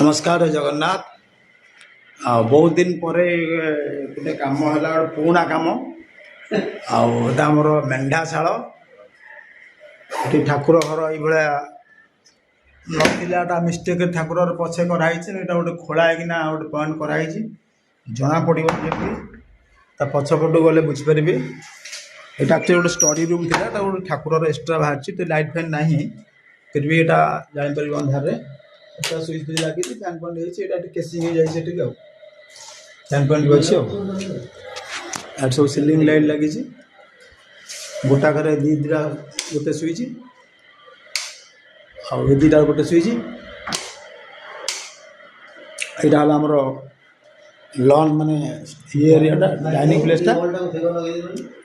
नमस्कार जगन्नाथ। बहुत दिन पर गोटे कम है पुणा कम आमर मेढ़ाशाल ये ठाकुर घर ये नाला मिस्टेक ठाकुर पछे कराई गोटे खोला है गोटे पॉइंट कराई जना पड़ो पछपटू गले बुझीपारे ये एक्चुअली गोटे स्टडी रूम था गोटे ठाकुर एक्सट्रा बाहर लाइट फैन ना फिर भी यहाँ जापर अंधारे सुइच फुइच लगी फैन पॉइंट होती केसिंग हो जाए फैन पॉइंट भी अच्छे सब सिलिंग लाइट लगी गोटा घर दीटा गोटे सुइच आउ दीटा गोटे सुइच यहाँ आमर लॉन माने ये एरिया डाइनिंग प्लेसटा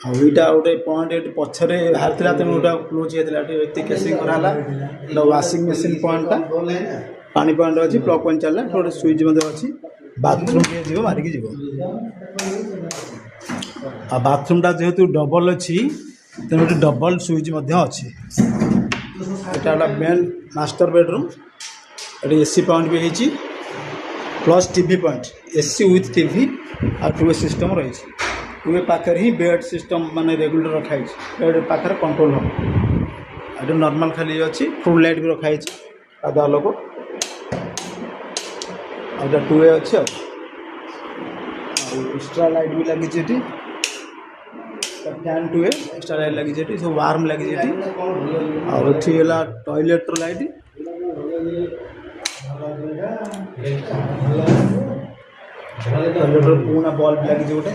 आईटा गोटे पॉइंट ये पछरे बाहर था तेणु गोटा क्लोज होता केसिंग कराला वाशिंग मशीन पॉइंटा पानी पॉइंट अच्छी प्लग पॉइंट चलला गोटे सुइच अच्छी बाथरूम जी मारिक जीव बाथरूमटा जेहेतु डबल अच्छी तेणु गोटे डबल सुइच अच्छी यहाँ मेन मास्टर बेडरूम ये एसी पॉइंट भी होती plus TV point AC with TV आ टू सिस्टम रही टू पाखे ही बेड सिस्टम माने रेगुलर रखाई बेड पाखे कंट्रोल हम नॉर्मल खाली अच्छी फुल लाइट भी रखाई गाधा लोक आटा टू ए अच्छे एक्स्ट्रा लाइट भी लगी fan two a extra light लगी सब वार्म लगी आला टॉयलेट लाइट पुणा बल्ब लगी गोटे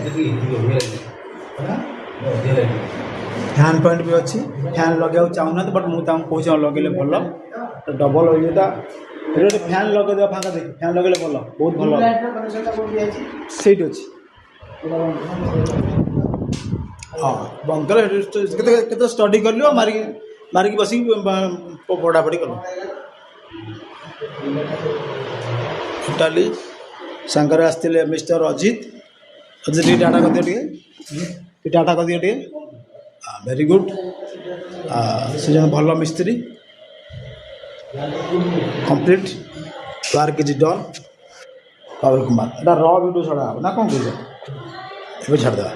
फैन पॉइंट भी अच्छी फैन लगे चाहूना बट मुझे कौन लगे भल डबल ये गोटे फैन लगे फाँका देख फैन लगे भल बहुत भल से अच्छी हाँ बंकर स्टडी कर लियो मारिक बस पढ़ापढ़ी कल टोटाली सांकर आसते मिस्टर अजित अजित टाटा कर दिए टाटा कर दिए वेरी गुड से जन भल मिस्त्री complete work is done power Kumar Etah raw video छड़ा ना कौन कह छाड़देवा।